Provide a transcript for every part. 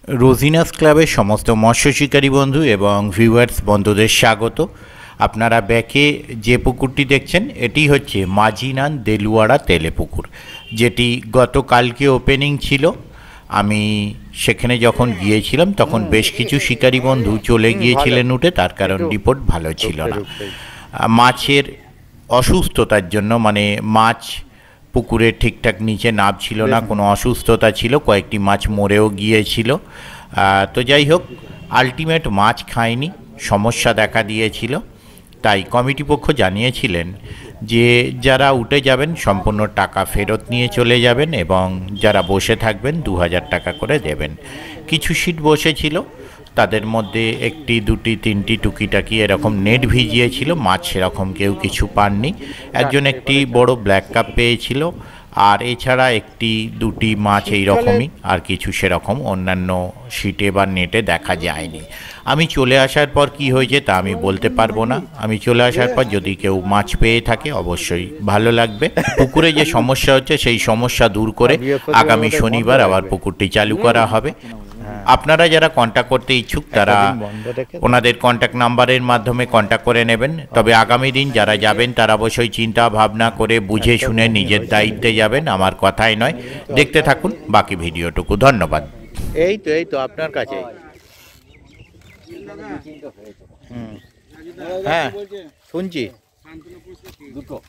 রোজিনাস ক্লাবের সমস্ত মৎস্য শিকারী বন্ধু এবং ভিউয়ার্স বন্ধুদের স্বাগত। আপনারা ব্যাকে যে পুকুরটি দেখছেন এটি হচ্ছে মাঝিনান দেলুয়াড়া তেলে পুকুর, যেটি গতকালকে ওপেনিং ছিল। আমি সেখানে যখন গিয়েছিলাম তখন বেশ কিছু শিকারী বন্ধু চলে গিয়েছিলেন উঠে, তার কারণ রিপোর্ট ভালো ছিল না। মাছের অসুস্থতার জন্য, মানে মাছ পুকুরে ঠিকঠাক নিচে নামছিল না, কোনো অসুস্থতা ছিল, কয়েকটি মাছ মরেও গিয়েছিল। তো যাই হোক, আলটিমেট মাছ খায়নি, সমস্যা দেখা দিয়েছিল। তাই কমিটি পক্ষ জানিয়েছিলেন যে যারা উঠে যাবেন সম্পূর্ণ টাকা ফেরত নিয়ে চলে যাবেন এবং যারা বসে থাকবেন 2000 টাকা করে দেবেন। কিছু সিট বসেছিল, তাদের মধ্যে একটি দুটি তিনটি টুকিটাকি এরকম নেট ভিজিয়েছিল, মাছ সেরকম কেউ কিছু পাননি। একজন একটি বড় ব্ল্যাক কাপ পেয়েছিল, আর এছাড়া একটি দুটি মাছ এইরকমই, আর কিছু সেরকম অন্যান্য সিটে বা নেটে দেখা যায়নি। আমি চলে আসার পর কি হয়েছে তা আমি বলতে পারবো না। আমি চলে আসার পর যদি কেউ মাছ পেয়ে থাকে অবশ্যই ভালো লাগবে। পুকুরে যে সমস্যা হচ্ছে সেই সমস্যা দূর করে আগামী শনিবার আবার পুকুরটি চালু করা হবে। আপনারা যারা কন্ট্যাক্ট করতে ইচ্ছুক তারা ওনাদের কন্ট্যাক্ট নাম্বারের মাধ্যমে কন্ট্যাক্ট করে নেবেন। তবে আগামী দিন যারা যাবেন তারা অবশ্যই চিন্তা ভাবনা করে বুঝে শুনে নিজের দায়িত্বে যাবেন, আমার কথাই নয়। দেখতে থাকুন বাকি ভিডিওটুকু। ধন্যবাদ। এই তো আপনার কাছে। হ্যাঁ শুনছি,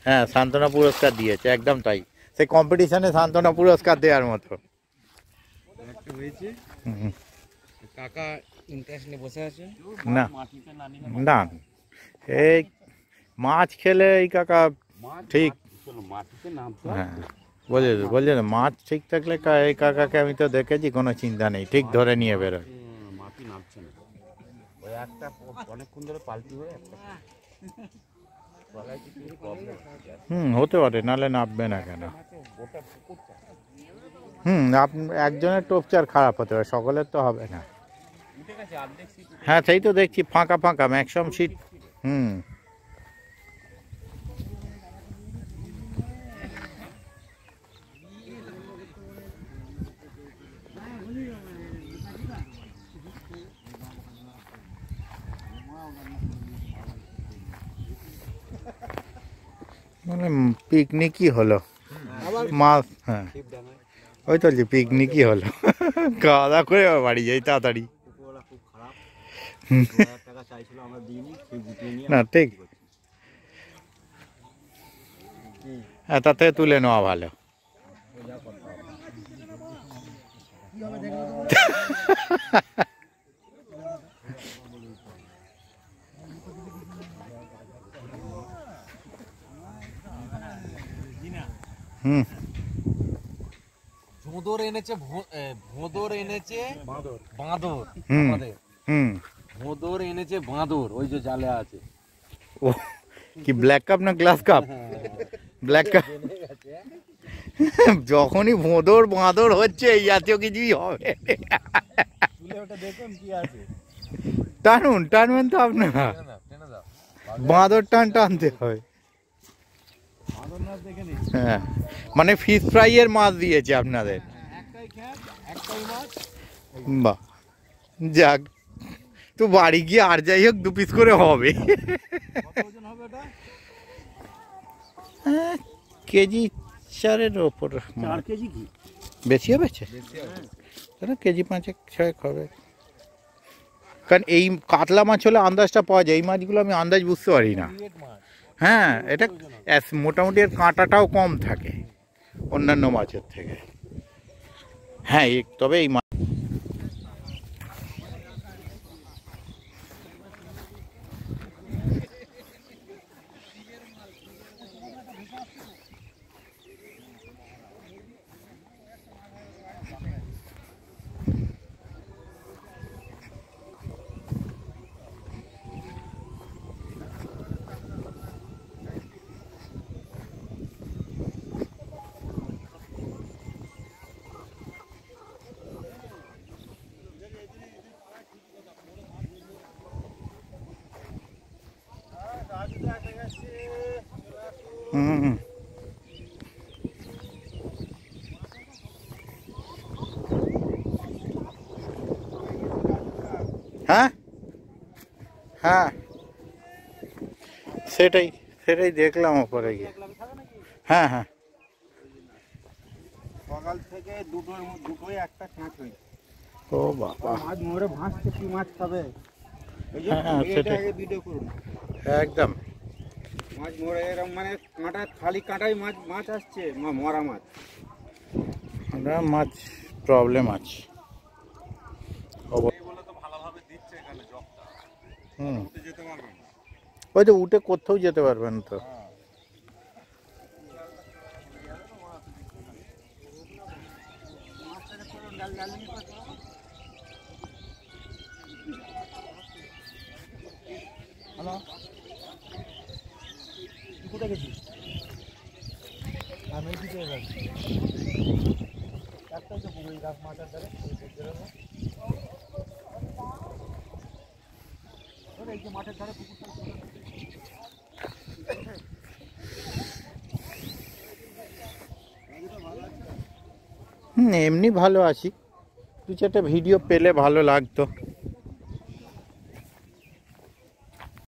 হ্যাঁ সান্ত্বনা পুরস্কার দিয়েছে, একদম তাই। সেই কম্পিটিশনে সান্ত্বনা পুরস্কার দেওয়ার মতো কাকা ইন্টারেস্ট নিয়ে বসে আছে না। না, এই মাছ খেলে এই কাকা ঠিক, হ্যাঁ বলছে না, মাছ ঠিক থাকলে এই কাকাকে আমি তো দেখেছি, কোনো চিন্তা নেই, ঠিক ধরে নিয়ে বেরোয়। মাটি নামছে না, ওই একটা অনেকক্ষণ ধরে পাল্টি হয়ে একটা হতে পারে, নাহলে নামবে না কেন? একজনের টোপচার খারাপ হতে পারে, সকলের তো হবে না। হ্যাঁ সেই তো দেখছি, ফাঁকা ফাঁকা ম্যাক্সিমাম সিট। মানে পিকনিকই হলো, মাছ, হ্যাঁ ওই তো পিকনিকই হলো, খাওয়া দাওয়া করে বাড়ি যাই তাড়াতাড়ি। না ঠিক, হ্যাঁ তার থেকে তুলে নেওয়া ভালো। ভোঁদর এনেছে, ভোঁদর এনেছে বাঁদর, ভোঁদর এনেছে বাঁদর, ওই যে জালে আছে। ও কি ব্ল্যাক কাপ না গ্লাস কাপ? Black cup. যখনই ভোঁদর বাঁদর হচ্ছে এই জাতীয় কিছুই হবে। টানুন টানবেন তো আপনারা, বাঁদর টানতে হয়। হ্যাঁ মানে ফিশ ফ্রাই এর মাছ দিয়েছে আপনাদের, বাহ যাক, তো বাড়ি গিয়ে আর যাই হোক 2 পিস করে হবে। কেজি 4-এর ওপর, 4 কেজি কি বেশি হবে, কেজি 5-6 হবে। কারণ এই কাতলা মাছ হলে আন্দাজটা পাওয়া যায়, এই মাছগুলো আমি আন্দাজ বুঝতে পারি না। হ্যাঁ এটা মোটামুটি এর কাঁটাটাও কম থাকে অন্যান্য মাছের থেকে। হ্যাঁ তবে এই মাছ হ্যাঁ হ্যাঁ, সেটাই সেটাই দেখলাম ওপরে গিয়ে। হ্যাঁ হ্যাঁ, সকাল থেকে দুটোই একটা কাঁচ হয়েছে। ও বাবা, মাছ মরে ভাসছে, কি মাছ খাবে? এই যে হ্যাঁ, সেটাই। আগে ভিডিও করুন, একদম। মাছ মরে এরকম মানে কাঁটা, খালি কাঁটাই মাছ মাছ আসছে, মরা মাছ। আমরা মাছ প্রবলেম আছে। হুম, ওই তো উঠে কোথাও যেতে পারবেন তো। হ্যালো, তুই কোথায় গেছিস? আমি এই দিকে যাচ্ছি। একটাই তো পুরো এই গাছ মাথার ধারে এই যে মাঠের ধারে পুকুরটা। হুম, এমনি ভালো আছি। দু চারটা ভিডিও পেলে ভালো লাগতো।